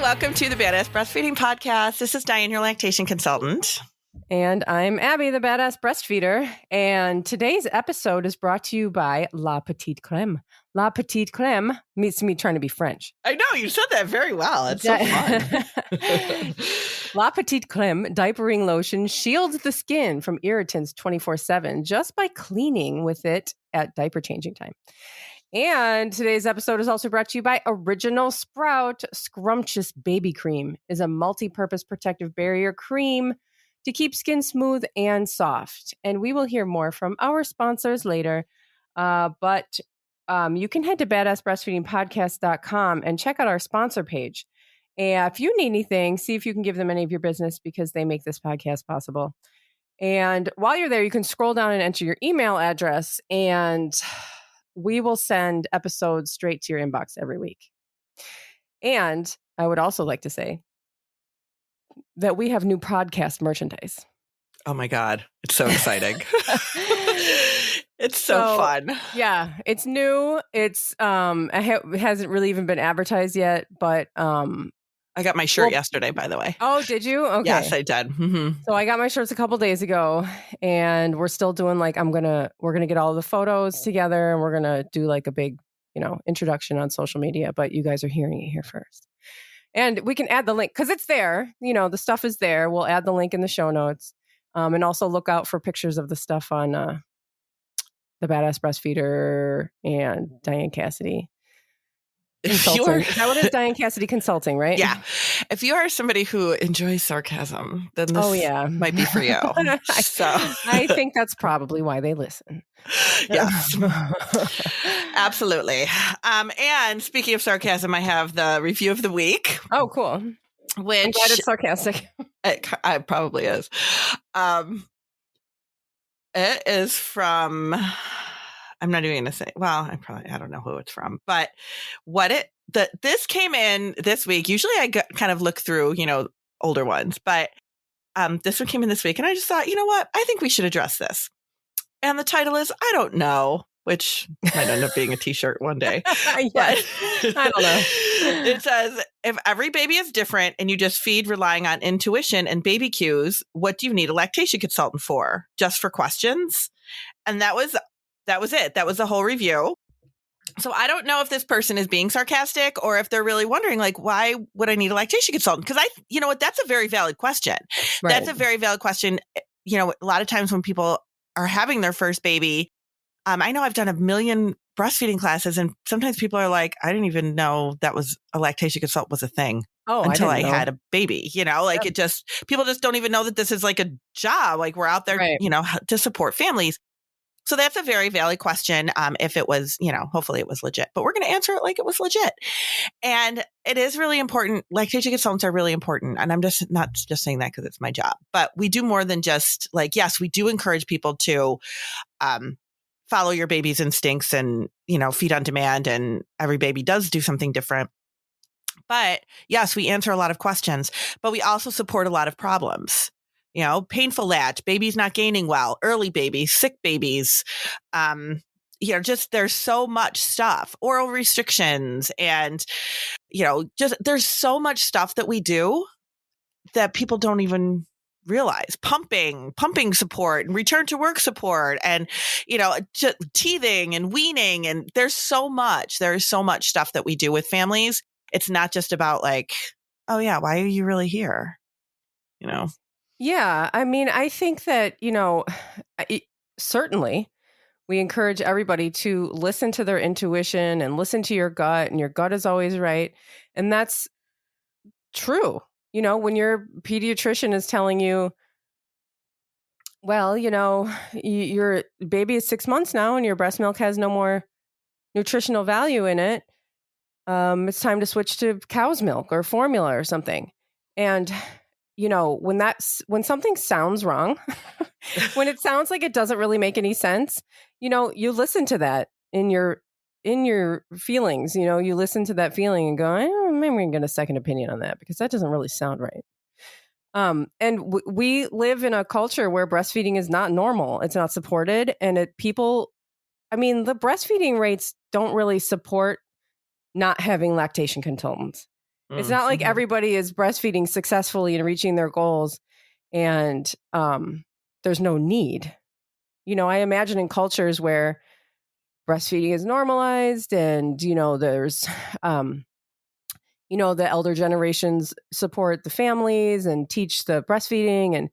welcome to the Badass Breastfeeding Podcast. This is Dianne, your lactation consultant. And I'm Abby, the Badass Breastfeeder. And today's episode is brought to you by La Petite Crème. La Petite Crème means me trying to be French. I know, you said that very well. It's so fun. La Petite Crème diapering lotion shields the skin from irritants 24/7 just by cleaning with it at diaper changing time. And today's episode is also brought to you by Original Sprout. Scrumptious Baby Cream is a multi-purpose protective barrier cream to keep skin smooth and soft. And we will hear more from our sponsors later. But you can head to badassbreastfeedingpodcast.com and check out our sponsor page. And if you need anything, see if you can give them any of your business because they make this podcast possible. And while you're there, you can scroll down and enter your email address, and we will send episodes straight to your inbox every week. And I would also like to say that we have new podcast merchandise. Oh my God. It's so exciting. It's so fun. Yeah, it's new. It's it hasn't really even been advertised yet, but I got my shirt yesterday, by the way. Oh, did you? Okay. Yes, I did. Mm-hmm. So I got my shirts a couple days ago, and we're still doing we're gonna get all the photos together, and we're gonna do like a big, introduction on social media. But you guys are hearing it here first, and we can add the link because it's there. The stuff is there. We'll add the link in the show notes, and also look out for pictures of the stuff on the Badass Breastfeeder and Dianne Cassidy. Consulting. Is that what it is? Dianne Cassidy Consulting, right? Yeah. If you are somebody who enjoys sarcasm, then this might be for you. I think that's probably why they listen. Yes. Absolutely. And speaking of sarcasm, I have the review of the week. Oh, cool. Which I'm glad it's sarcastic. It probably is. It is from... I'm not even going to say, I don't know who it's from, but this came in this week. Usually I kind of look through, older ones, but this one came in this week and I just thought, you know what? I think we should address this. And the title is, I don't know, which might end up being a t-shirt one day. Yes. But I don't know. It says, if every baby is different and you just feed relying on intuition and baby cues, what do you need a lactation consultant for? Just for questions? And that was it. That was the whole review. So I don't know if this person is being sarcastic or if they're really wondering, why would I need a lactation consultant? Because you know what, that's a very valid question. Right. That's a very valid question. A lot of times when people are having their first baby, I know I've done a million breastfeeding classes and sometimes people are like, I didn't even know that was a lactation consultant was a thing. Until I had a baby, It just, people just don't even know that this is like a job. Like we're out there, right, to support families. So that's a very valid question. If it was, hopefully it was legit, but we're going to answer it like it was legit. And it is really important. Lactation consultants are really important. And I'm just not just saying that because it's my job, but we do more than just yes, we do encourage people to follow your baby's instincts and, feed on demand. And every baby does do something different. But yes, we answer a lot of questions, but we also support a lot of problems. Painful latch, babies not gaining well, early babies, sick babies, just there's so much stuff, oral restrictions, and, just there's so much stuff that we do that people don't even realize. Pumping support and return to work support and, just teething and weaning. And there's so much stuff that we do with families. It's not just about oh yeah, why are you really here? Yeah, I think that, certainly we encourage everybody to listen to their intuition and listen to your gut, and your gut is always right. And that's true. When your pediatrician is telling you, well, your baby is 6 months now and your breast milk has no more nutritional value in it. It's time to switch to cow's milk or formula or something. And when something sounds wrong, when it sounds like it doesn't really make any sense, you listen to that in your feelings, you listen to that feeling and go, maybe we can get a second opinion on that because that doesn't really sound right. And we live in a culture where breastfeeding is not normal. It's not supported. And the breastfeeding rates don't really support not having lactation consultants. It's not like Mhm. everybody is breastfeeding successfully and reaching their goals and there's no need. I imagine in cultures where breastfeeding is normalized and, there's, the elder generations support the families and teach the breastfeeding. And,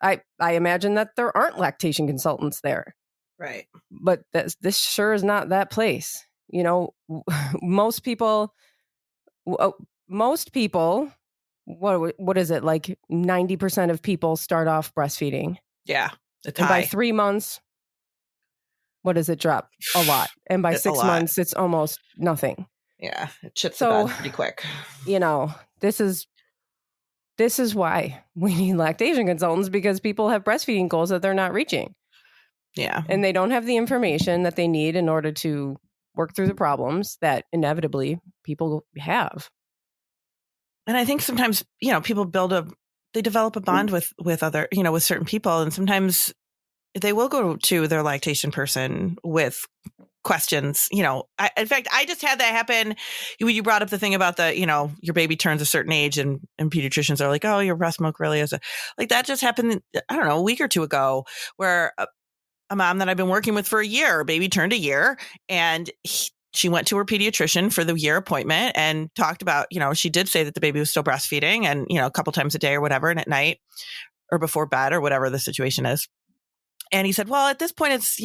I imagine that there aren't lactation consultants there. Right. But this sure is not that place. Most people, what is it? Like 90% of people start off breastfeeding. Yeah. It's And by high. 3 months, what does it drop? A lot. And by A 6 lot. months, it's almost nothing. Yeah. It chips the So, bed pretty quick. This is why we need lactation consultants, because people have breastfeeding goals that they're not reaching. Yeah. And they don't have the information that they need in order to work through the problems that inevitably people have. And I think sometimes, people they develop a bond with other, with certain people. And sometimes they will go to their lactation person with questions. In fact, I just had that happen. You brought up the thing about your baby turns a certain age and pediatricians are like, oh, your breast milk really is like that just happened, I don't know, a week or two ago, where a mom that I've been working with for a year, her baby turned a year, and she went to her pediatrician for the year appointment and talked about, she did say that the baby was still breastfeeding and, a couple times a day or whatever, and at night or before bed or whatever the situation is. And he said, well, at this point, it's,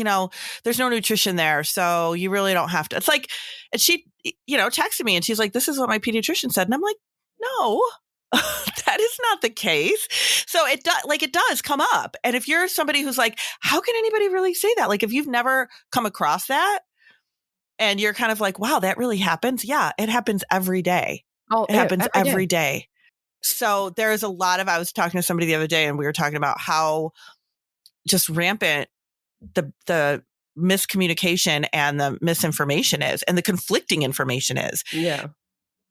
there's no nutrition there. So you really don't have to. It's like, and she, texted me and she's like, this is what my pediatrician said. And I'm like, no, that is not the case. So it does come up. And if you're somebody who's like, how can anybody really say that? Like, if you've never come across that and you're kind of like, wow, that really happens. Yeah, it happens every day. Oh, it happens every day. So there's a lot of, I was talking to somebody the other day and we were talking about how just rampant the miscommunication and the misinformation is, and the conflicting information is. Yeah.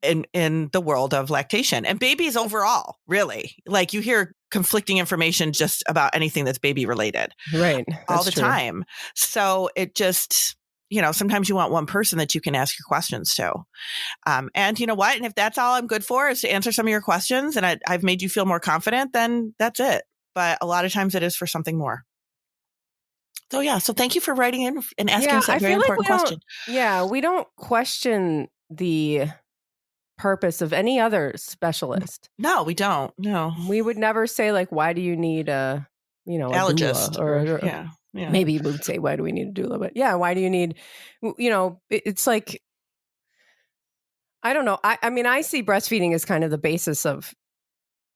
In the world of lactation and babies overall, really. Like you hear conflicting information just about anything that's baby related. Right. All the time. So it just, sometimes you want one person that you can ask your questions to. And you know what? And if that's all I'm good for is to answer some of your questions and I've made you feel more confident, then that's it. But a lot of times it is for something more. So yeah. So thank you for writing in and asking us that very important question. Yeah. We don't question the purpose of any other specialist. No, we don't. No, we would never say like, why do you need a allergist or yeah. Maybe we would say, why do we need a doula? But yeah, why do you need, it's like, I don't know. I mean, I see breastfeeding as kind of the basis of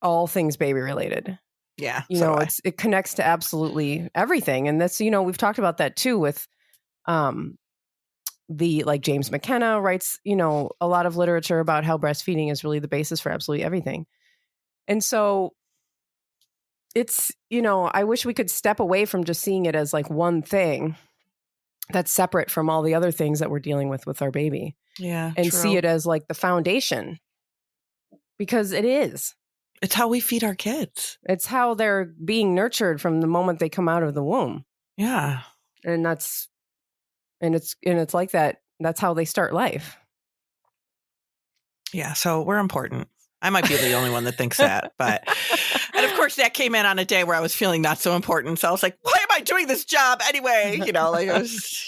all things baby related. Yeah. It connects to absolutely everything. And that's, we've talked about that too with, like James McKenna writes, a lot of literature about how breastfeeding is really the basis for absolutely everything. And so it's, I wish we could step away from just seeing it as like one thing that's separate from all the other things that we're dealing with our baby. Yeah. And see it as like the foundation, because it is. It's how we feed our kids. It's how they're being nurtured from the moment they come out of the womb. Yeah. And it's like that. That's how they start life. Yeah. So we're important. I might be the only one that thinks that, and of course that came in on a day where I was feeling not so important. So I was like, why am I doing this job anyway? Like I was,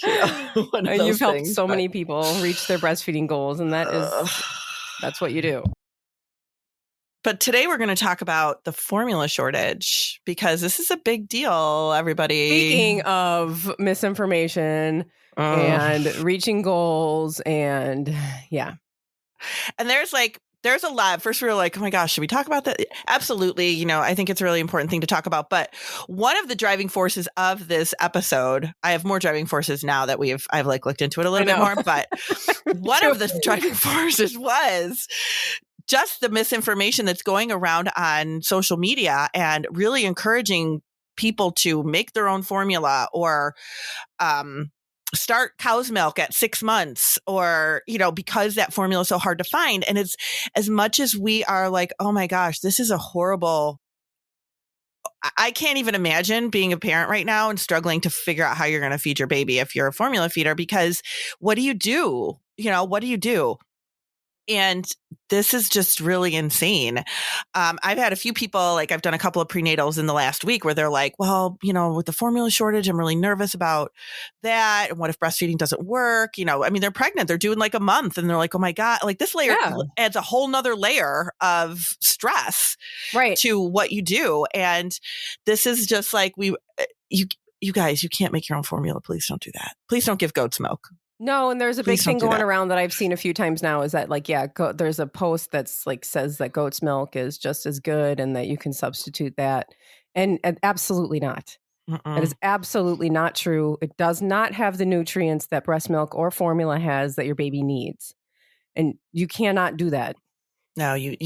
one of those you've helped things, so many people reach their breastfeeding goals, and that's what you do. But today we're going to talk about the formula shortage, because this is a big deal, everybody. Speaking of misinformation and reaching goals, and yeah. And there's a lot. First, we were like, oh my gosh, should we talk about that? Absolutely. I think it's a really important thing to talk about. But one of the driving forces of this episode, I have more driving forces now that I've looked into it a little bit more. But one of the driving forces was just the misinformation that's going around on social media and really encouraging people to make their own formula or, start cow's milk at 6 months or, because that formula is so hard to find. And it's as much as we are like, oh my gosh, this is a horrible, I can't even imagine being a parent right now and struggling to figure out how you're going to feed your baby if you're a formula feeder, because what do you do? What do you do? And this is just really insane. I've had a few people, like I've done a couple of prenatals in the last week where they're like, well, with the formula shortage, I'm really nervous about that. And what if breastfeeding doesn't work? I mean, they're pregnant, they're doing like a month and they're like, oh my God, like this layer adds a whole nother layer of stress to what you do. And this is just like, you guys, you can't make your own formula. Please don't do that. Please don't give goat's milk. No, and there's a big thing going around that I've seen a few times now is that like, there's a post that's like says that goat's milk is just as good and that you can substitute that. And absolutely not. That is absolutely not true. It does not have the nutrients that breast milk or formula has that your baby needs. And you cannot do that. No, you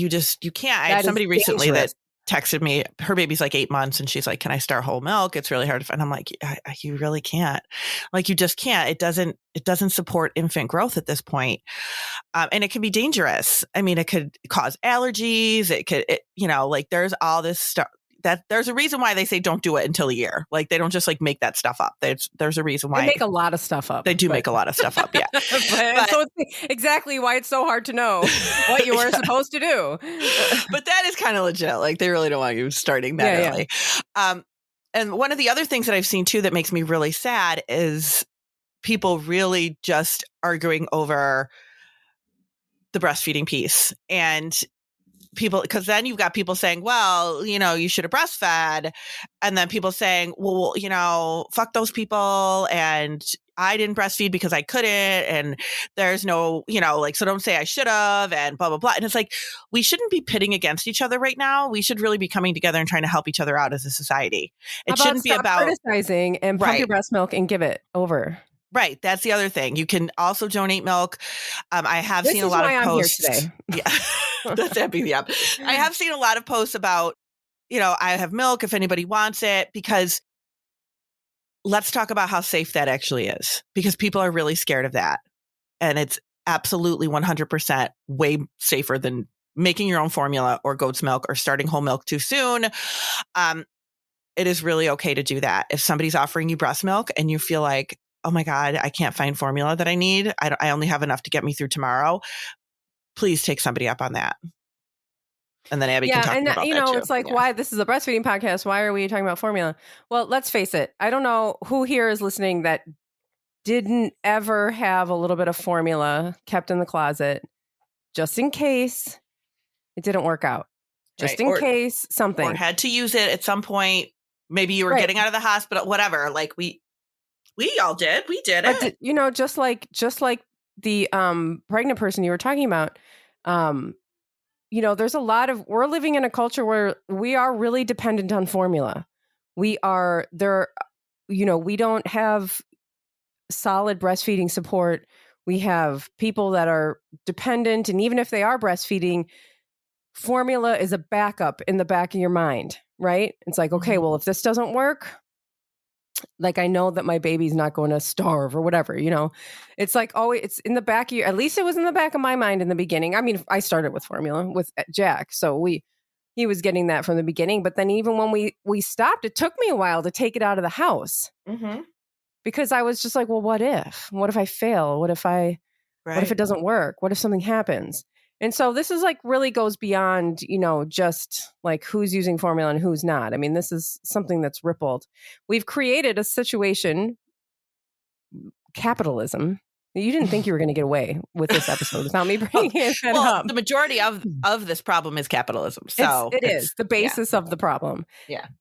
can't. I had somebody recently that texted me, her baby's like 8 months and she's like, can I start whole milk? It's really hard to find. I'm like, you really can't. Like, you just can't. It doesn't support infant growth at this point. And it can be dangerous. I mean, it could cause allergies. Like there's all this stuff. That there's a reason why they say don't do it until a year. Like they don't just like make that stuff up. There's a reason why they make a lot of stuff up. They do make a lot of stuff up. Yeah. but so it's exactly why it's so hard to know what you were supposed to do. But that is kind of legit. Like they really don't want you starting that early. And one of the other things that I've seen too that makes me really sad is people really just arguing over the breastfeeding piece. And people, because then you've got people saying, well, you should have breastfed. And then people saying, well, fuck those people. And I didn't breastfeed because I couldn't. And there's no, so don't say I should have and blah, blah, blah. And it's like, we shouldn't be pitting against each other right now. We should really be coming together and trying to help each other out as a society. It shouldn't be about criticizing and pump your breast milk and give it over. Right. That's the other thing. You can also donate milk. I have seen a lot of posts. I'm here today. Yeah. That's happy. Yeah. I have seen a lot of posts about, I have milk if anybody wants it, because let's talk about how safe that actually is, because people are really scared of that. And it's absolutely 100% way safer than making your own formula or goat's milk or starting whole milk too soon. It is really okay to do that. If somebody's offering you breast milk and you feel like, oh my God, I can't find formula that I need, I only have enough to get me through tomorrow, please take somebody up on that. And then Abby can talk about that too. It's like, why this is a breastfeeding podcast. Why are we talking about formula? Well, let's face it. I don't know who here is listening that didn't ever have a little bit of formula kept in the closet just in case it didn't work out. Just in case something. Or had to use it at some point. Maybe you were getting out of the hospital, whatever. Like we all did. We did it. Just like the pregnant person you were talking about, there's a lot of, we're living in a culture where we are really dependent on formula. We are there, we don't have solid breastfeeding support. We have people that are dependent. And even if they are breastfeeding, formula is a backup in the back of your mind, right? It's like, okay, well, if this doesn't work, like I know that my baby's not going to starve or whatever, it's like always, it's in the back of at least it was in the back of my mind in the beginning. I mean, I started with formula with Jack. So he was getting that from the beginning, but then even when we stopped, it took me a while to take it out of the house because I was just like, well, what if I fail? What if it doesn't work? What if something happens? And so this is like really goes beyond, just like who's using formula and who's not. I mean, this is something that's rippled. We've created a situation, capitalism. You didn't think you were going to get away with this episode without me bringing it up. The majority of this problem is capitalism. So it is. The basis of the problem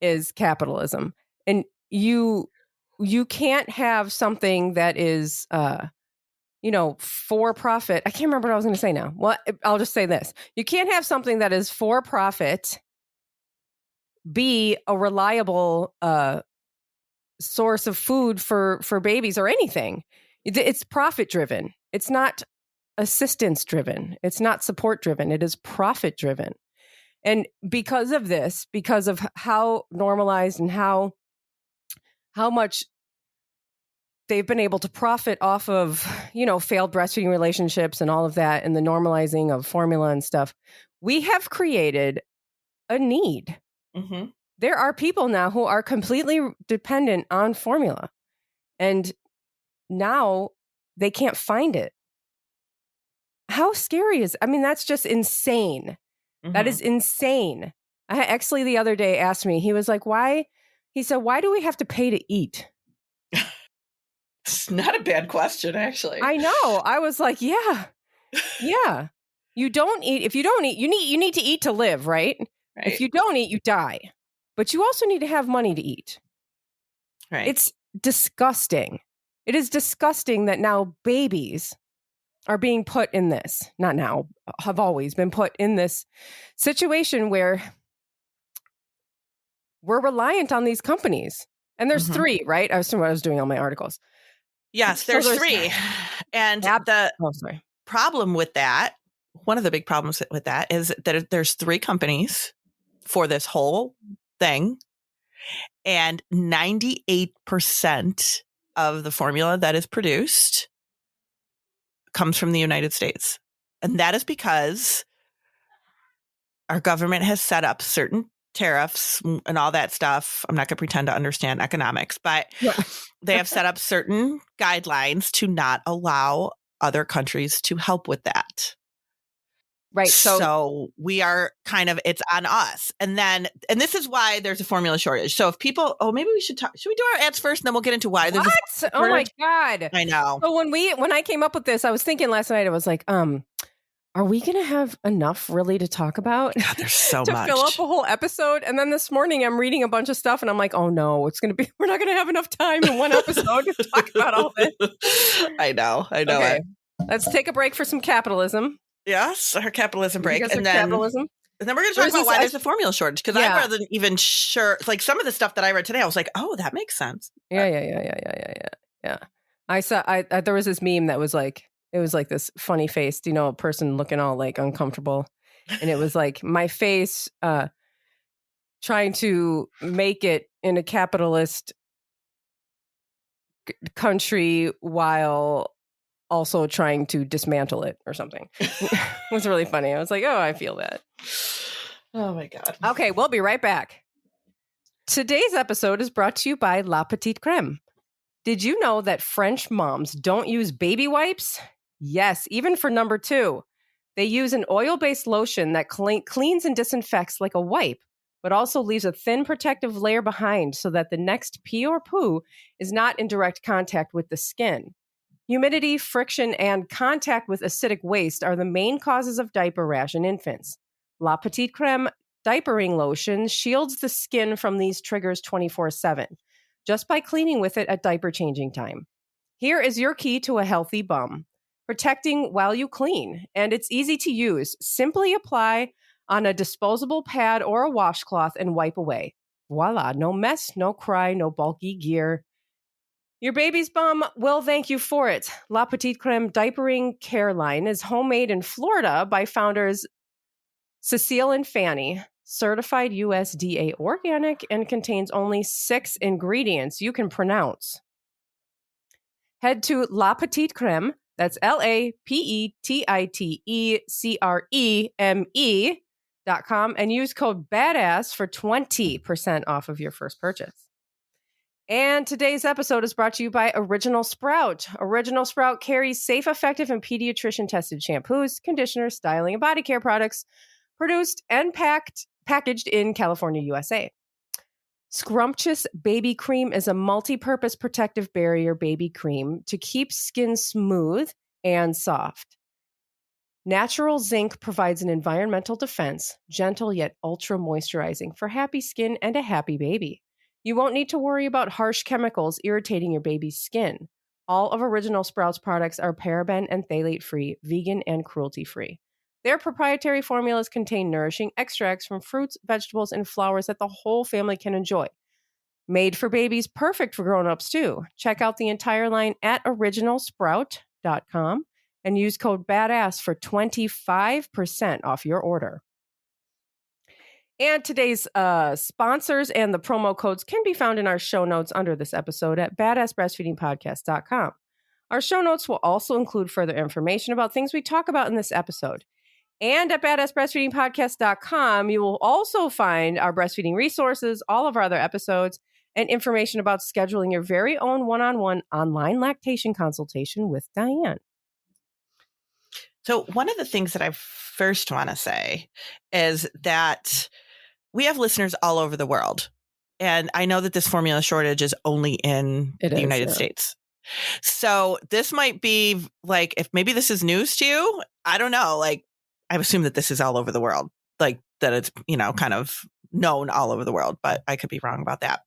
is capitalism. And you can't have something that is, for profit. I can't remember what I was going to say now. Well, I'll just say this. You can't have something that is for profit be a reliable source of food for babies or anything. It's profit driven. It's not assistance driven. It's not support driven. It is profit driven. And because of this, because of how normalized and how much they've been able to profit off of, failed breastfeeding relationships and all of that and the normalizing of formula and stuff, we have created a need. Mm-hmm. There are people now who are completely dependent on formula and now they can't find it. How scary is, I mean, that's just insane. That is insane. Exley the other day asked me, he was like, why? He said, why do we have to pay to eat? It's not a bad question, actually. I know. I was like, yeah. You don't eat. If you don't eat, you need to eat to live, right? If you don't eat, you die. But you also need to have money to eat. Right. It's disgusting. It is disgusting that now babies are being put in this, not now, have always been put in this situation where we're reliant on these companies. And there's three, right? I was doing all my articles. Yes, there's three. And the problem with that, one of the big problems with that is that there's three companies for this whole thing. And 98% of the formula that is produced comes from the United States. And that is because our government has set up certain tariffs and all that stuff. I'm not going to pretend to understand economics, but they have set up certain guidelines to not allow other countries to help with that. Right. So we are kind of, it's on us. And this is why there's a formula shortage. So if people, maybe we should we do our ads first and then we'll get into why there's a oh my God. I know. So when I came up with this, I was thinking last night, I was like, are we going to have enough really to talk about? God, there's so to much. fill up a whole episode. And then this morning I'm reading a bunch of stuff and I'm like, oh no, we're not going to have enough time in one episode to talk about all this. I know. Okay. Let's take a break for some capitalism. Yes, our capitalism break. And then we're going to talk about why there's a formula shortage. Because I wasn't even sure. Like some of the stuff that I read today, I was like, oh, that makes sense. Yeah. I saw, there was this meme that was like, it was like this funny face, a person looking all like uncomfortable. And it was like my face trying to make it in a capitalist country while also trying to dismantle it or something. It was really funny. I was like, oh, I feel that. Oh my God. Okay, we'll be right back. Today's episode is brought to you by La Petite Crème. Did you know that French moms don't use baby wipes? Yes, even for number 2. They use an oil-based lotion that cleans and disinfects like a wipe, but also leaves a thin protective layer behind so that the next pee or poo is not in direct contact with the skin. Humidity, friction, and contact with acidic waste are the main causes of diaper rash in infants. La Petite Crème diapering lotion shields the skin from these triggers 24/7, just by cleaning with it at diaper changing time. Here is your key to a healthy bum. Protecting while you clean, and it's easy to use. Simply apply on a disposable pad or a washcloth and wipe away. Voila, no mess, no cry, no bulky gear. Your baby's bum will thank you for it. La Petite Crème Diapering Care Line is homemade in Florida by founders Cecile and Fanny, certified USDA organic, and contains only 6 ingredients you can pronounce. Head to La Petite Crème, that's LAPETITECREME.com, and use code BADASS for 20% off of your first purchase. And today's episode is brought to you by Original Sprout. Original Sprout carries safe, effective, and pediatrician-tested shampoos, conditioners, styling, and body care products produced and packaged in California, USA. Scrumptious Baby Cream is a multi-purpose protective barrier baby cream to keep skin smooth and soft. Natural zinc provides an environmental defense, gentle yet ultra moisturizing for happy skin and a happy baby. You won't need to worry about harsh chemicals irritating your baby's skin. All of Original Sprouts products are paraben and phthalate-free, vegan, and cruelty-free. Their proprietary formulas contain nourishing extracts from fruits, vegetables, and flowers that the whole family can enjoy. Made for babies, perfect for grown-ups too. Check out the entire line at originalsprout.com and use code BADASS for 25% off your order. And today's sponsors and the promo codes can be found in our show notes under this episode at badassbreastfeedingpodcast.com. Our show notes will also include further information about things we talk about in this episode. And at badassbreastfeedingpodcast.com, you will also find our breastfeeding resources, all of our other episodes, and information about scheduling your very own one-on-one online lactation consultation with Dianne. So one of the things that I first want to say is that we have listeners all over the world. And I know that this formula shortage is only in the United States. So this might be like, if maybe this is news to you, I don't know. Like, I assume that this is all over the world, like that it's, kind of known all over the world, but I could be wrong about that.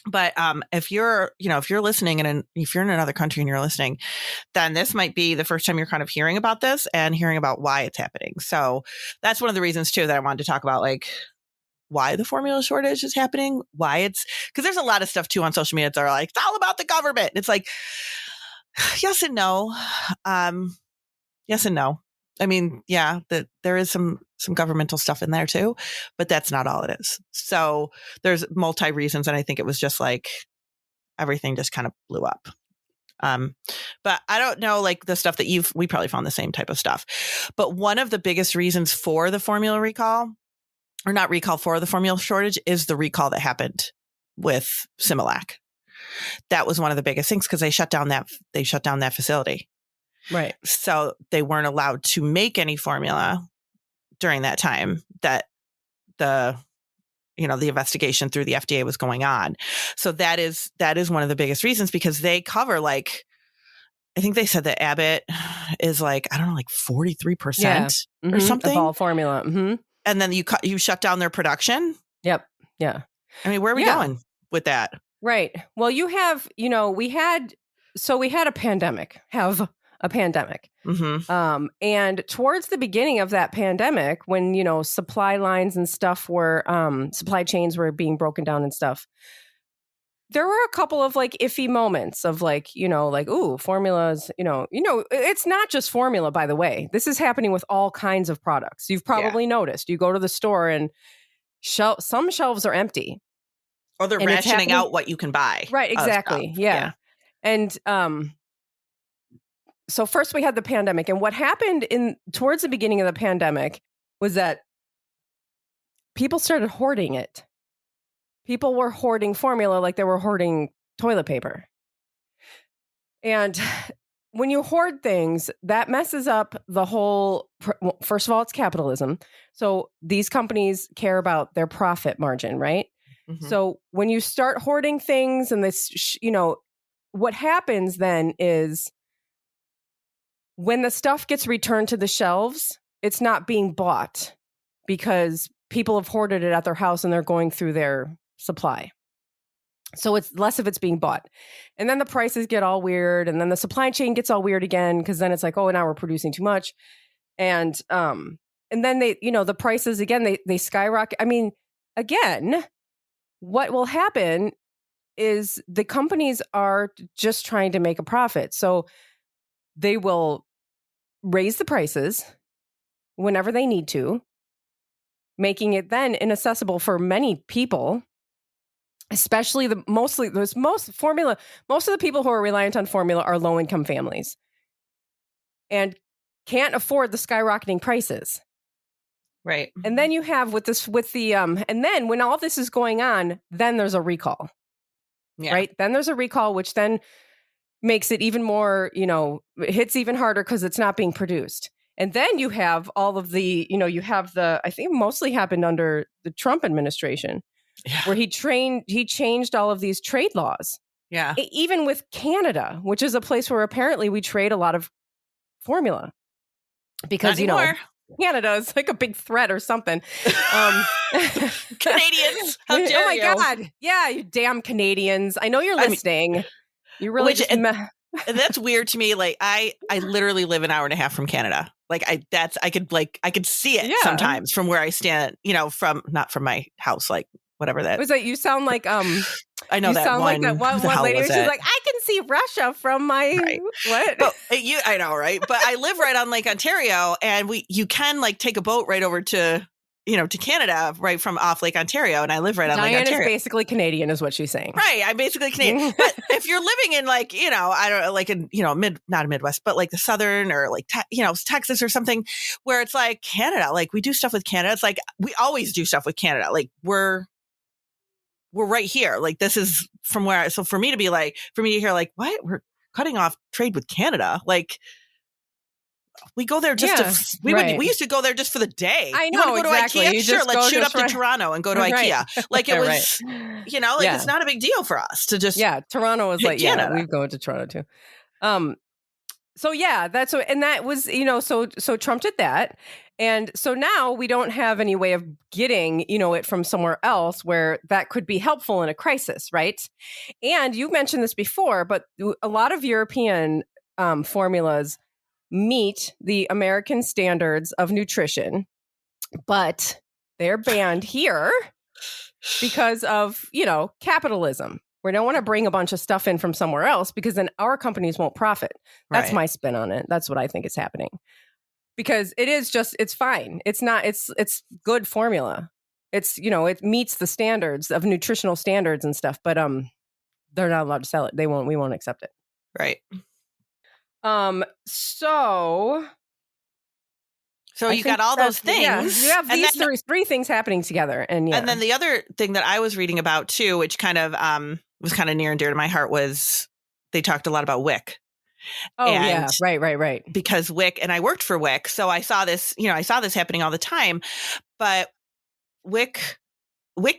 But if you're listening and if you're in another country and you're listening, then this might be the first time you're kind of hearing about this and hearing about why it's happening. So that's one of the reasons too that I wanted to talk about, like, why the formula shortage is happening, why it's, because there's a lot of stuff too on social media that are like, it's all about the government. It's like, yes and no. Yes and no. I mean, yeah, there is some governmental stuff in there too, but that's not all it is. So there's multi reasons. And I think it was just like everything just kind of blew up. But I don't know, like the stuff that we probably found the same type of stuff. But one of the biggest reasons for the formula recall, or not recall, for the formula shortage is the recall that happened with Similac. That was one of the biggest things because they shut down that facility. Right. So they weren't allowed to make any formula during that time that the investigation through the FDA was going on. So that is one of the biggest reasons, because they cover, like, I think they said that Abbott is like, I don't know, like 43% or something of all formula. Mm-hmm. And then you shut down their production. Yep. Yeah. I mean, where are we going with that? Right. Well, you have, we had a pandemic, Mm-hmm. And towards the beginning of that pandemic, when, supply lines and stuff were, supply chains were being broken down and stuff, there were a couple of like iffy moments of like, ooh, formulas, it's not just formula, by the way. This is happening with all kinds of products. You've probably noticed. You go to the store and some shelves are empty. Or they're rationing out what you can buy. Right, exactly. Yeah. And so first we had the pandemic. And what happened towards the beginning of the pandemic was that people started hoarding it. People were hoarding formula like they were hoarding toilet paper. And when you hoard things, that messes up the whole, first of all, it's capitalism. So these companies care about their profit margin, right? Mm-hmm. So when you start hoarding things and this, what happens then is when the stuff gets returned to the shelves, it's not being bought because people have hoarded it at their house and they're going through their supply. So it's less of it's being bought. And then the prices get all weird. And then the supply chain gets all weird again, because then it's like, oh, now we're producing too much. And then they, the prices again, they skyrocket. I mean, again, what will happen is the companies are just trying to make a profit. So they will raise the prices whenever they need to, making it then inaccessible for many people, especially most of the people who are reliant on formula are low-income families and can't afford the skyrocketing prices. Right. And then you have and then when all this is going on, then there's a recall. Yeah. Right? Then there's a recall, which then makes it even more, it hits even harder because it's not being produced. And then you have all of the, I think mostly happened under the Trump administration, where he changed all of these trade laws. Yeah. Even with Canada, which is a place where apparently we trade a lot of formula. Because, Canada is like a big threat or something. Canadians, how dare you? Oh my God. Yeah, you damn Canadians. I know you're listening. You really that's weird to me. Like I literally live an hour and a half from Canada. Like I could see it sometimes from where I stand, not from my house, like whatever that was. That you sound like I know you that sound one. Like that one lady. She's like, I can see Russia from my what? But I know, right? But I live right on Lake Ontario, and you can like take a boat right over to to Canada, right from off Lake Ontario, and I live right on Lake Ontario. Dianne is basically Canadian, is what she's saying. Right, I'm basically Canadian. But if you're living in like I don't know, like in not a Midwest, but like the Southern or like Texas or something, where it's like Canada, like we do stuff with Canada. It's like we always do stuff with Canada. Like we're right here. Like this is from where. So for me to hear like, what? We're cutting off trade with Canada. Like we go there just we used to go there just for the day. I know, you want to go exactly. to IKEA? You Sure, let's shoot up to Toronto and go to right. IKEA. Like it was, it's not a big deal for us to just Toronto was like Canada. we go to Toronto too. So that's what, and that was, so Trump did that. And so now we don't have any way of getting, it from somewhere else where that could be helpful in a crisis, right? And you mentioned this before, but a lot of European formulas meet the American standards of nutrition, but they're banned here because of, capitalism. We don't want to bring a bunch of stuff in from somewhere else because then our companies won't profit. That's my spin on it. That's what I think is happening. Because it is just, it's fine. It's not, it's good formula. It's, it meets the standards of nutritional standards and stuff, but they're not allowed to sell it. We won't accept it. Right. So you got all those things. Yeah, you have these three things happening together. And then the other thing that I was reading about too, which kind of was kind of near and dear to my heart, was they talked a lot about WIC. Oh, and right. Because WIC, and I worked for WIC, so I saw this, happening all the time. But WIC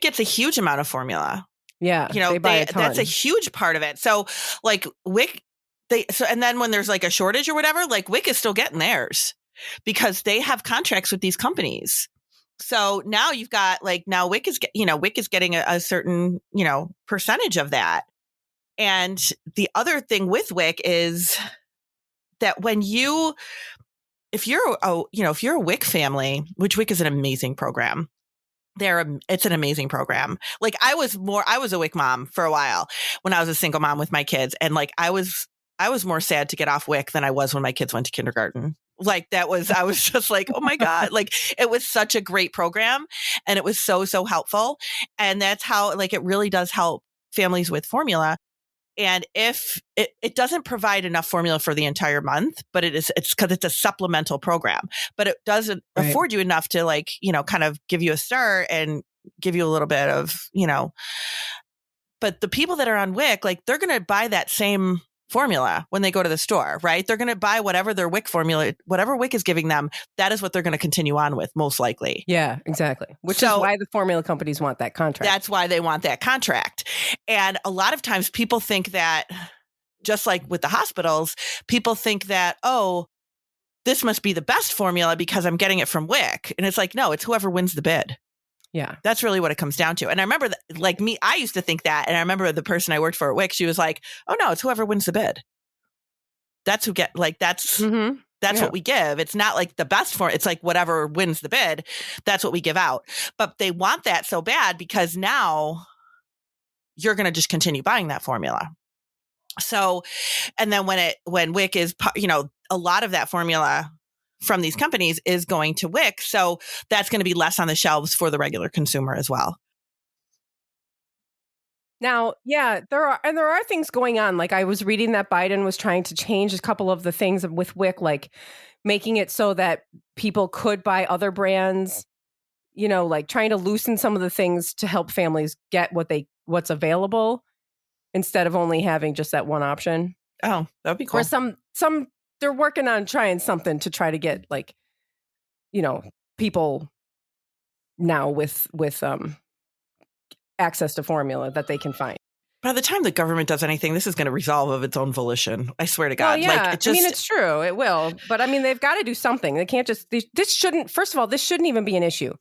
gets a huge amount of formula. Yeah, they buy a ton. That's a huge part of it. So like WIC, and then when there's like a shortage or whatever, like WIC is still getting theirs because they have contracts with these companies. So now you've got now WIC is getting a certain, percentage of that. And the other thing with WIC is that if you're a WIC family, which WIC is an amazing program. It's an amazing program. Like I was a WIC mom for a while when I was a single mom with my kids. And I was more sad to get off WIC than I was when my kids went to kindergarten. I was just like, oh my God, it was such a great program and it was so, so helpful. And that's how, it really does help families with formula. And if it doesn't provide enough formula for the entire month, but it's because it's a supplemental program, but it doesn't afford you enough to kind of give you a start and give you a little bit of, but the people that are on WIC, they're going to buy that same formula when they go to the store, right? They're going to buy whatever their WIC formula, whatever WIC is giving them, that is what they're going to continue on with, most likely. Yeah, exactly. Which is why the formula companies want that contract. That's why they want that contract. And a lot of times people think that, just like with the hospitals, people think that, oh, this must be the best formula because I'm getting it from WIC. And it's no, it's whoever wins the bid. Yeah. That's really what it comes down to. And I remember I used to think that. And I remember the person I worked for at WIC, she was like, oh no, it's whoever wins the bid. That's who that's what we give. It's not the best form. It's whatever wins the bid. That's what we give out. But they want that so bad because now you're going to just continue buying that formula. So, and then when WIC is, a lot of that formula from these companies is going to WIC. So that's going to be less on the shelves for the regular consumer as well. Now, there are things going on. I was reading that Biden was trying to change a couple of the things with WIC, making it so that people could buy other brands, trying to loosen some of the things to help families get what's available instead of only having just that one option. Oh, that'd be cool. Or some they're working on trying something to try to get people now with access to formula that they can find. By the time the government does anything, this is going to resolve of its own volition. I swear to God. Well, yeah. It's true. It will. But they've got to do something. They can't just, this shouldn't even be an issue.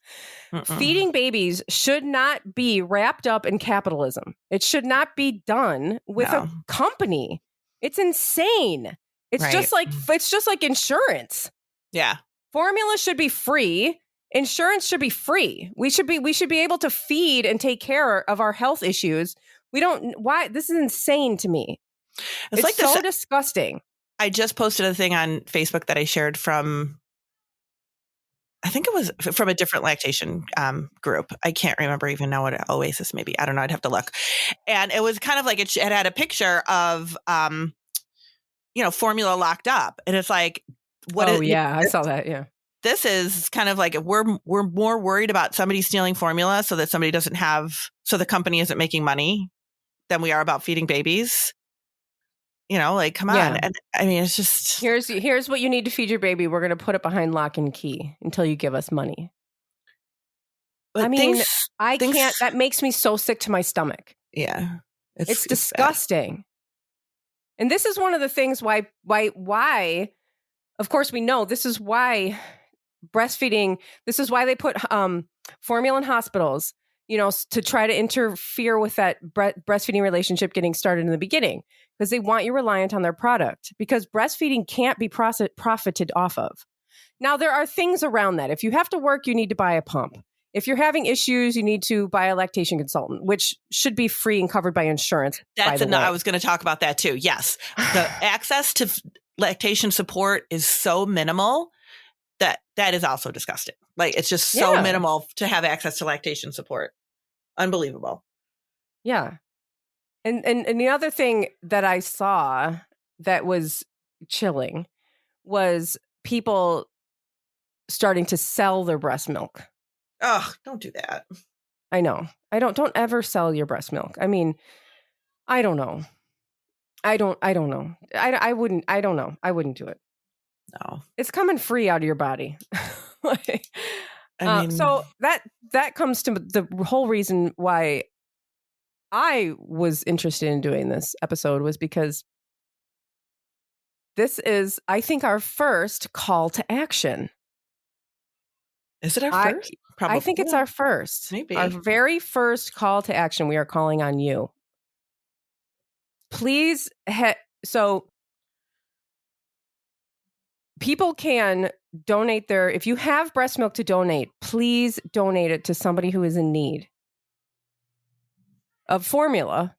Feeding babies should not be wrapped up in capitalism. It should not be done with a company. It's insane. It's just like insurance. Yeah. Formula should be free. Insurance should be free. We should be able to feed and take care of our health issues. This is insane to me. It's so disgusting. I just posted a thing on Facebook that I shared from, I think it was from a different lactation group. I can't remember even now what Oasis maybe. I don't know. I'd have to look. And it was kind of it had a picture of, formula locked up. And it's I saw that. Yeah. This is kind of we're more worried about somebody stealing formula so that so the company isn't making money than we are about feeding babies. Like, come on. And I mean, it's just. Here's what you need to feed your baby. We're going to put it behind lock and key until you give us money. But I mean, I can't. That makes me so sick to my stomach. Yeah. It's disgusting. And this is one of the things why, of course, we know this is why breastfeeding, this is why they put formula in hospitals, to try to interfere with that breastfeeding relationship getting started in the beginning, because they want you reliant on their product, because breastfeeding can't be profited off of. Now, there are things around that. If you have to work, you need to buy a pump. If you're having issues, you need to buy a lactation consultant, which should be free and covered by insurance. I was going to talk about that too. Yes. The access to lactation support is so minimal that is also disgusting. Like, it's just so minimal to have access to lactation support. Unbelievable. Yeah. And the other thing that I saw that was chilling was people starting to sell their breast milk. Oh, don't do that. I know. Don't ever sell your breast milk. I mean, I don't know. I don't know. I wouldn't do it. No. It's coming free out of your body. So that comes to the whole reason why I was interested in doing this episode, was because this is, I think, our first call to action. Is it our first? Probably. I think it's our first. Maybe. Our very first call to action. We are calling on you. Please, so people can donate if you have breast milk to donate, please donate it to somebody who is in need of formula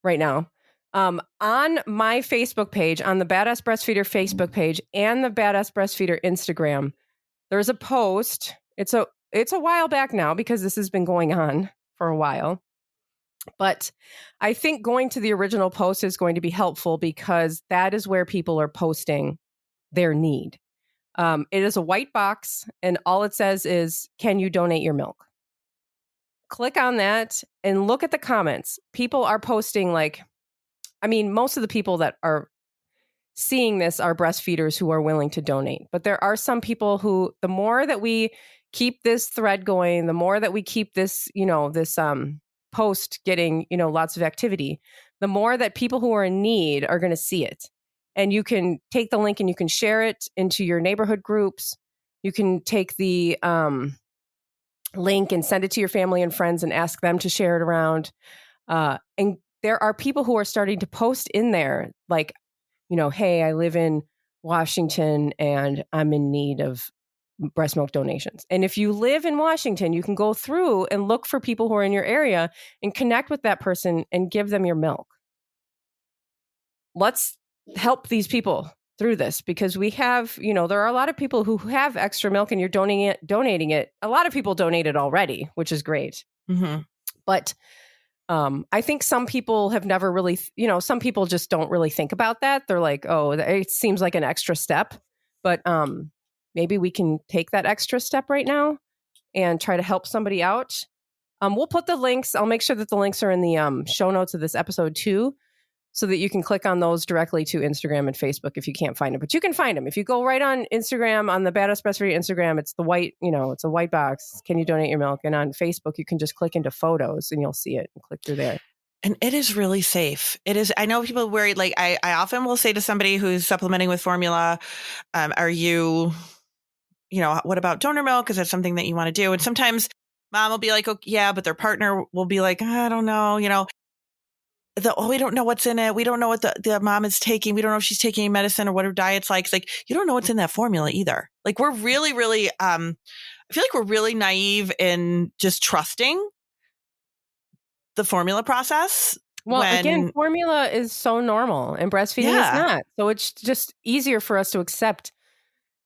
right now. On my Facebook page, on the Badass Breastfeeder Facebook page and the Badass Breastfeeder Instagram, there's a post. It's a while back now, because this has been going on for a while. But I think going to the original post is going to be helpful, because that is where people are posting their need. It is a white box, and all it says is, can you donate your milk? Click on that and look at the comments. People are posting most of the people that are seeing this are breastfeeders who are willing to donate. But there are some people who, the more that we keep this thread going, the more that we keep this, this post getting, lots of activity, the more that people who are in need are going to see it. And you can take the link and you can share it into your neighborhood groups. You can take the link and send it to your family and friends and ask them to share it around. And there are people who are starting to post in there, like, hey, I live in Washington and I'm in need of breast milk donations. And if you live in Washington, you can go through and look for people who are in your area and connect with that person and give them your milk. Let's help these people through this, because we have, there are a lot of people who have extra milk and you're donating it. A lot of people donate it already, which is great. Mm-hmm. But I think some people have never really, some people just don't really think about that. They're like, oh, it seems like an extra step. But maybe we can take that extra step right now and try to help somebody out. We'll put the links. I'll make sure that the links are in the show notes of this episode too, so that you can click on those directly to Instagram and Facebook if you can't find them. But you can find them. If you go right on Instagram, on the Badass Breastfeeder Instagram, it's the white, it's a white box. Can you donate your milk? And on Facebook, you can just click into photos and you'll see it and click through there. And it is really safe. It is. I know people worry, like I often will say to somebody who's supplementing with formula, are you, what about donor milk? Is that something that you want to do? And sometimes mom will be like, oh, yeah, but their partner will be like, I don't know, we don't know what's in it. We don't know what the mom is taking. We don't know if she's taking medicine or what her diet's like. It's like, you don't know what's in that formula either. Like, we're really, really, I feel like we're really naive in just trusting the formula process. Well, again, formula is so normal and breastfeeding is not. So it's just easier for us to accept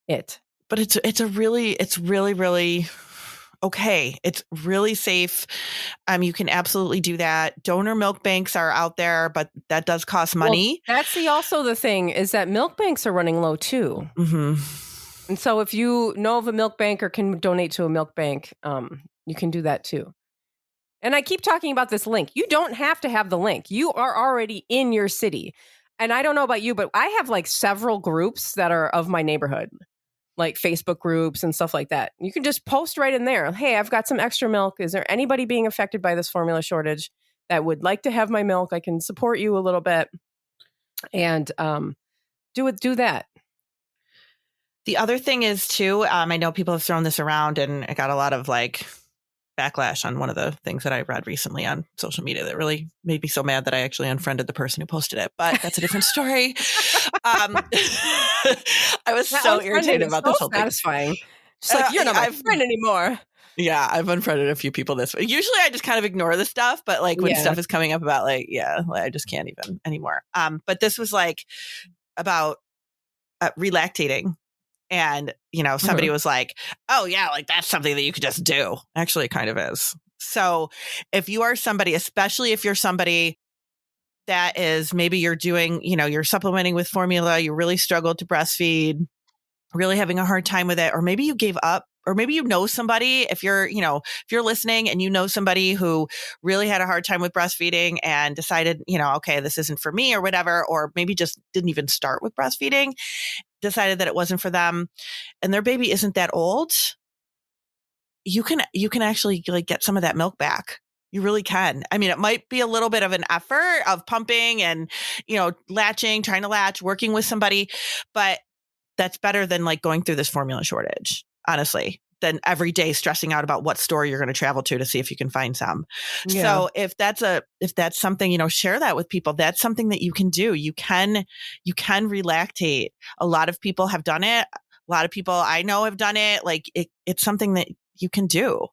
it. But it's really, really okay. It's really safe. You can absolutely do that. Donor milk banks are out there, but that does cost money. Well, that's also the thing, is that milk banks are running low too. Mm-hmm. And so if you know of a milk bank or can donate to a milk bank, you can do that too. And I keep talking about this link. You don't have to have the link. You are already in your city. And I don't know about you, but I have like several groups that are of my neighborhood, like Facebook groups and stuff like that. You can just post right in there. Hey, I've got some extra milk. Is there anybody being affected by this formula shortage that would like to have my milk? I can support you a little bit. And do that. The other thing is too, I know people have thrown this around, and I got a lot of like backlash on one of the things that I read recently on social media that really made me so mad that I actually unfriended the person who posted it. But that's a different story. I was so irritated about this whole satisfying. thing. Just like, you're not my friend anymore. Yeah, I've unfriended a few people this way. Usually I just kind of ignore the stuff, but like when stuff is coming up about like, I just can't even anymore. But this was like about re-lactating. And, somebody was like, oh, yeah, like that's something that you could just do. Actually, it kind of is. So if you are somebody, especially if you're somebody that is maybe you're doing, you're supplementing with formula, you really struggled to breastfeed, really having a hard time with it, or maybe you gave up, or maybe somebody, if you're listening and somebody who really had a hard time with breastfeeding and decided, okay, this isn't for me or whatever, or maybe just didn't even start with breastfeeding, decided that it wasn't for them, and their baby isn't that old, you can actually like get some of that milk back. You really can. I mean, it might be a little bit of an effort of pumping and, latching, trying to latch, working with somebody, but that's better than like going through this formula shortage, honestly, than every day stressing out about what store you're going to travel to see if you can find some. Yeah. So if that's something, share that with people. That's something that you can do. You can re-lactate. A lot of people have done it. A lot of people I know have done it. Like it's something that you can do.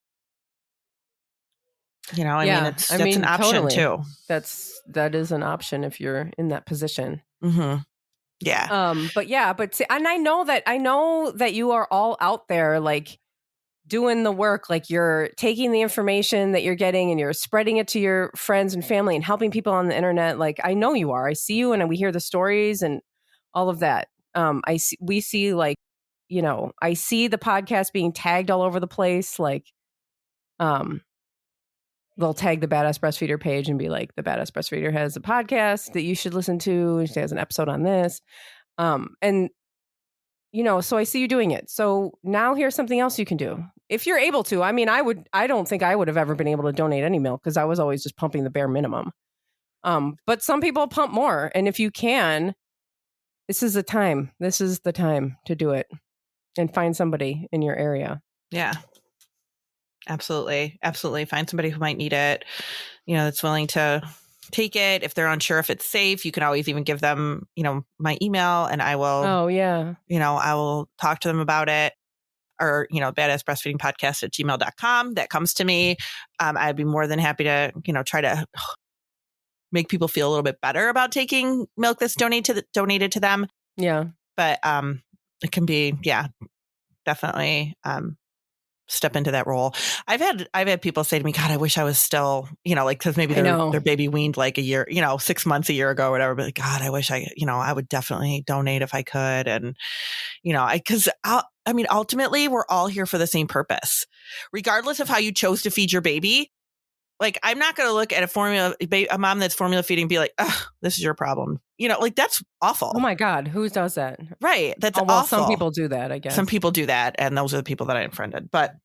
I mean, that's an option too. That is an option if you're in that position. Mm-hmm. Yeah. And I know that you are all out there like doing the work, like you're taking the information that you're getting and you're spreading it to your friends and family and helping people on the internet. Like I know you are. I see you and we hear the stories and all of that. We see like, I see the podcast being tagged all over the place. Like, they'll tag the Badass Breastfeeder page and be like, the Badass Breastfeeder has a podcast that you should listen to. She has an episode on this. And, so I see you doing it. So now here's something else you can do. If you're able to. I mean, I don't think I would have ever been able to donate any milk because I was always just pumping the bare minimum. But some people pump more. And if you can, this is the time. This is the time to do it and find somebody in your area. Yeah. Absolutely. Absolutely. Find somebody who might need it, that's willing to take it. If they're unsure if it's safe, you can always even give them, my email and I will, I will talk to them about it, or, badassbreastfeedingpodcast@gmail.com. That comes to me. I'd be more than happy to, try to make people feel a little bit better about taking milk that's donated to them. Yeah. But, it can be, definitely, step into that role. I've had people say to me, God, I wish I was still, because maybe their baby weaned like a year, 6 months, a year ago, or whatever. But God, I wish I would definitely donate if I could. And, ultimately we're all here for the same purpose, regardless of how you chose to feed your baby. Like, I'm not going to look at a mom that's formula feeding and be like, oh, this is your problem. That's awful. Oh my God. Who does that? Right. That's awful. Some people do that, I guess. Some people do that. And those are the people that I unfriended. But,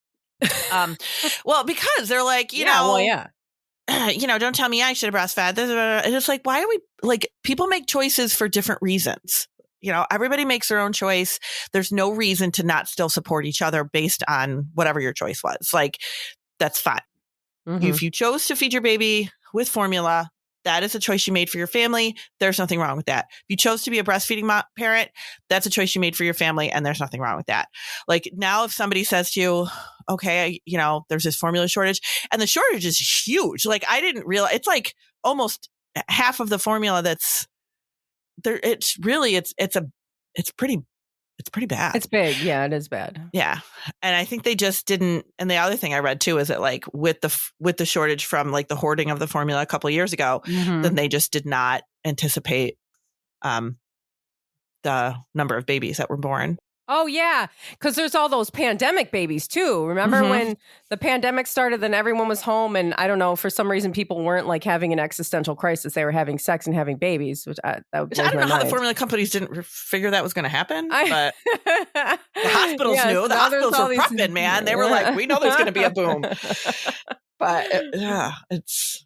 well, because they're like, don't tell me I should have breastfed. And it's like, why are we like, people make choices for different reasons. Everybody makes their own choice. There's no reason to not still support each other based on whatever your choice was. Like, that's fine. Mm-hmm. If you chose to feed your baby with formula, that is a choice you made for your family. There's nothing wrong with that. If you chose to be a breastfeeding parent, that's a choice you made for your family, and there's nothing wrong with that. Like, now if somebody says to you, okay, there's this formula shortage, and the shortage is huge. Like, I didn't realize it's like almost half of the formula that's there. It's pretty bad. It's big. Yeah, it is bad. Yeah. And I think they just didn't. And the other thing I read too is that like with the shortage from like the hoarding of the formula a couple of years ago, then they just did not anticipate the number of babies that were born. Oh, yeah. Because there's all those pandemic babies, too. Remember when the pandemic started, then everyone was home. And I don't know, for some reason, people weren't like having an existential crisis. They were having sex and having babies, which that I blows don't my know how the mind. formula companies didn't figure that was going to happen, but the hospitals Yes, knew. The now there's hospitals all were these- prepping, man. They were like, we know there's going to be a boom. But it's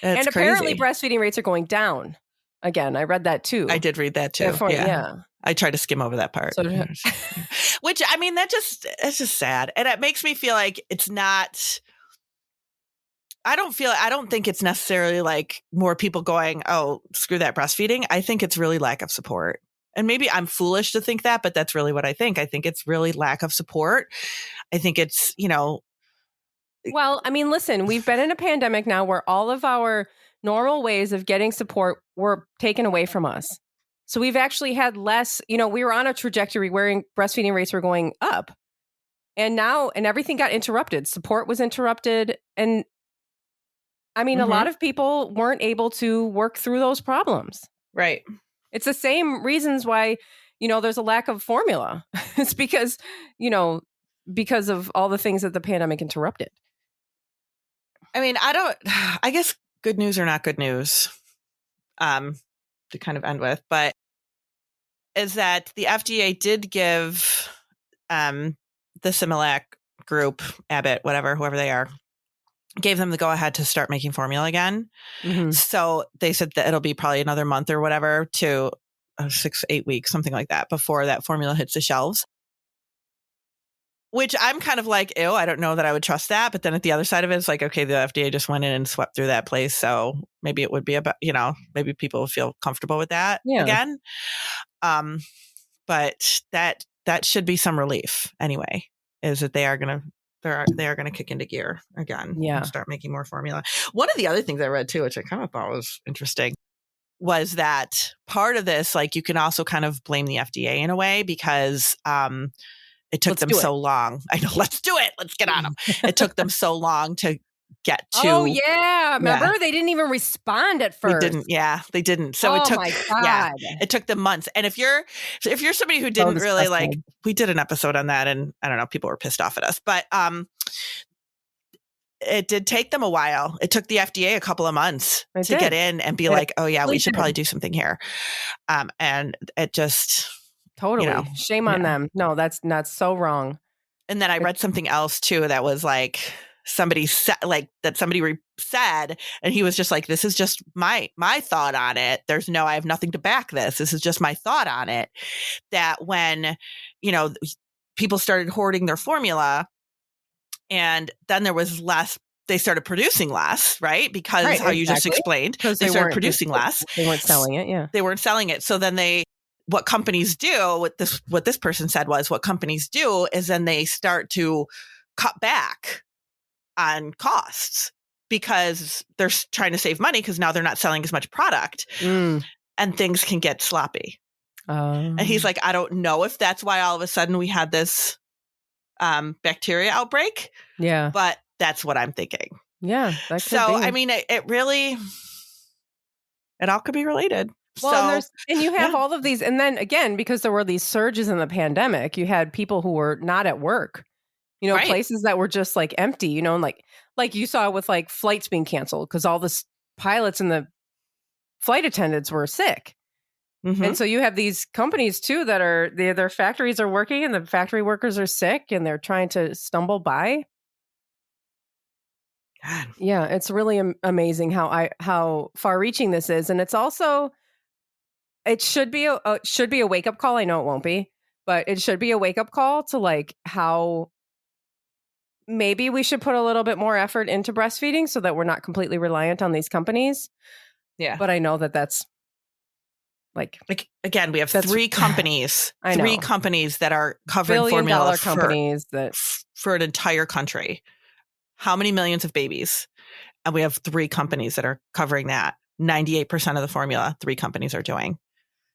And apparently crazy. breastfeeding rates are going down. Again, I read that too. I did read that too. Yeah. I tried to skim over that part. So, which, I mean, it's just sad. And it makes me feel like it's not, I don't think it's necessarily like more people going, oh, screw that breastfeeding. I think it's really lack of support. And maybe I'm foolish to think that, but that's really what I think. I think it's really lack of support. I think it's, well, I mean, listen, we've been in a pandemic now where all of our normal ways of getting support were taken away from us. So we've actually had less, we were on a trajectory where breastfeeding rates were going up. And now, everything got interrupted. Support was interrupted. And I mean, a lot of people weren't able to work through those problems. Right. It's the same reasons why, there's a lack of formula. It's because, because of all the things that the pandemic interrupted. I mean, I guess good news or not good news, to kind of end with, but is that the FDA did give the Similac group, Abbott, whoever they are, gave them the go ahead to start making formula again. So they said that it'll be probably another month or whatever to 6-8 weeks, something like that, before that formula hits the shelves. Which I'm kind of like, ew, I don't know that I would trust that. But then at the other side of it, it's like, okay, the FDA just went in and swept through that place. So maybe it would be about, maybe people will feel comfortable with that again. But that should be some relief anyway, is that they are going to kick into gear again and start making more formula. One of the other things I read too, which I kind of thought was interesting, was that part of this, like you can also kind of blame the FDA in a way because, it took them so long. I know. Let's do it. Let's get on them. It took them so long to get to. Oh yeah, remember they didn't even respond at first. They didn't. So it took. My God. It took them months. And if you're somebody who didn't really like, we did an episode on that, and I don't know, people were pissed off at us, but it did take them a while. It took the FDA a couple of months to get in and be like, oh yeah, we should probably do something here, and it just. Totally. Shame on them. No, that's so wrong. And then I read something else too that was like somebody said, and he was just like, this is just my thought on it. I have nothing to back this. This is just my thought on it. That when, people started hoarding their formula and then there was less, they started producing less, right? Because how you just explained, they started producing less. They weren't selling it. Yeah. They weren't selling it. So then what companies do, what this person said was, what companies do is then they start to cut back on costs because they're trying to save money because now they're not selling as much product and things can get sloppy. And he's like, I don't know if that's why all of a sudden we had this bacteria outbreak. Yeah. But that's what I'm thinking. Yeah. So, I mean, it really, it all could be related. Well, and you have all of these. And then again, because there were these surges in the pandemic, you had people who were not at work, places that were just like empty, and like you saw with like flights being canceled because all the pilots and the flight attendants were sick. And so you have these companies too that are their factories are working and the factory workers are sick and they're trying to stumble by. God. Yeah, it's really amazing how far-reaching this is, and it's also. It should be a wake-up call. I know it won't be, but it should be a wake-up call to like how maybe we should put a little bit more effort into breastfeeding so that we're not completely reliant on these companies. Yeah. But I know that that's like again, we have three companies, companies that are covering formula companies for an entire country. How many millions of babies? And we have three companies that are covering that. 98% of the formula, three companies are doing.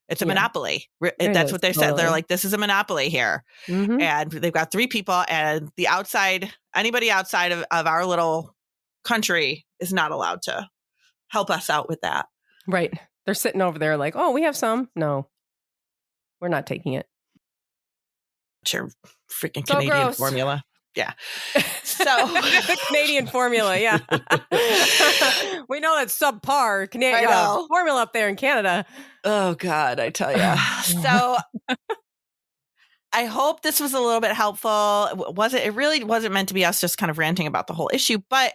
It's a monopoly. That's what they said. They're like, this is a monopoly here. And they've got three people and anybody outside of our little country is not allowed to help us out with that. Right. They're sitting over there like, oh, we have some. No, we're not taking it. your freaking So Canadian gross. formula. Yeah. So the Canadian formula, yeah. We know that's subpar Canadian formula up there in Canada. Oh God, I tell you. So I hope this was a little bit helpful. It really wasn't meant to be us just kind of ranting about the whole issue, but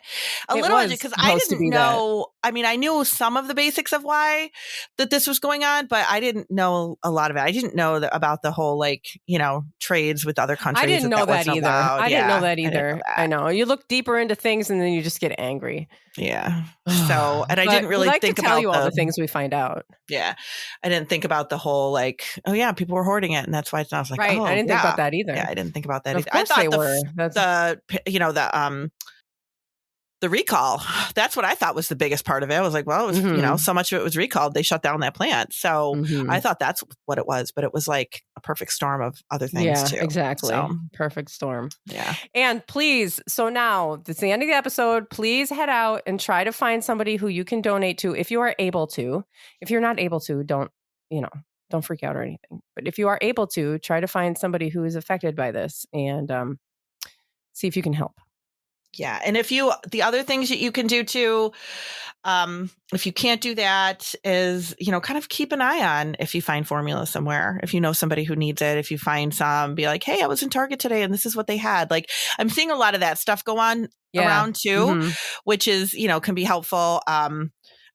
a little bit, because I didn't know. I mean, I knew some of the basics of why that this was going on, but I didn't know a lot of it. I didn't know about the whole, trades with other countries. I didn't know that either. I didn't know that either. I know. You look deeper into things and then you just get angry. Yeah. So, and I didn't really think to tell you all the things we find out. Yeah. I didn't think about the whole, oh yeah, people were hoarding it. And that's why it's not. I was like, right. Oh, I didn't think about that either. Yeah. I didn't think about that Of either. course I thought the recall, that's what I thought was the biggest part of it. I was like, well, it was, so much of it was recalled. They shut down that plant. So I thought that's what it was, but it was like a perfect storm of other things too. Exactly. So, perfect storm. Yeah. And please, so now it's the end of the episode. Please head out and try to find somebody who you can donate to if you are able to. If you're not able to, don't freak out or anything. But if you are able to, try to find somebody who is affected by this and see if you can help. Yeah. And the other things that you can do too, if you can't do that is, kind of keep an eye on if you find formula somewhere, if you know somebody who needs it, if you find some, be like, hey, I was in Target today and this is what they had. Like, I'm seeing a lot of that stuff go on around too, which is, can be helpful. I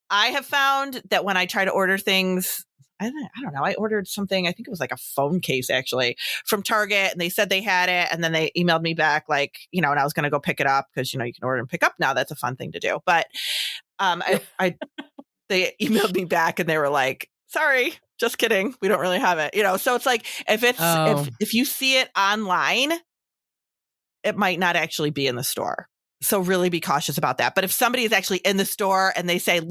have found that when I try to order things, I don't know. I ordered something, I think it was like a phone case actually from Target, and they said they had it. And then they emailed me back and I was going to go pick it up because, you can order and pick up now. That's a fun thing to do. But they emailed me back and they were like, sorry, just kidding. We don't really have it. So it's like, if you see it online, it might not actually be in the store. So really be cautious about that. But if somebody is actually in the store and they say,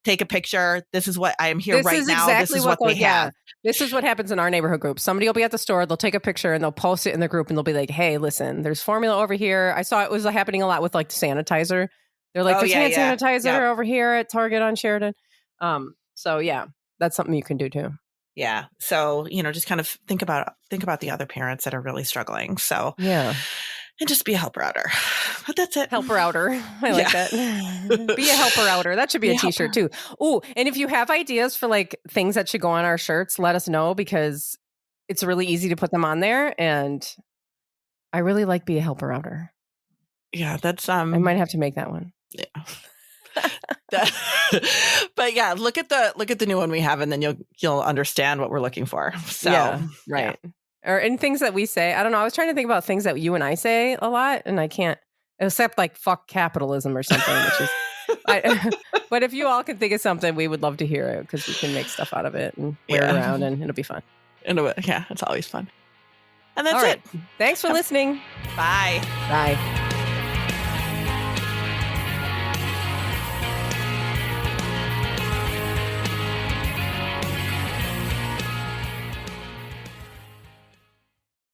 take a picture. This is what I am here right now. This is what they have. This is what happens in our neighborhood group. Somebody will be at the store. They'll take a picture and they'll post it in the group and they'll be like, hey, listen, there's formula over here. I saw it was happening a lot with sanitizer. They're like, there's hand sanitizer over here at Target on Sheridan. So yeah, that's something you can do too. Yeah. So, just kind of think about the other parents that are really struggling. So yeah. And just be a helper outer. But that's it. Helper outer. I like that. Be a helper outer. That should be a t-shirt too. Oh, and if you have ideas for things that should go on our shirts, let us know because it's really easy to put them on there. And I really like be a helper outer. Yeah, that's I might have to make that one. Yeah. But yeah, look at the new one we have, and then you'll understand what we're looking for. So yeah, right. Yeah. Or in things that we say. I don't know. I was trying to think about things that you and I say a lot, and I can't, except fuck capitalism or something, which is. But if you all can think of something, we would love to hear it because we can make stuff out of it and wear it around, and it'll be fun. Yeah, it's always fun. And that's it. Thanks for listening. Bye. Bye.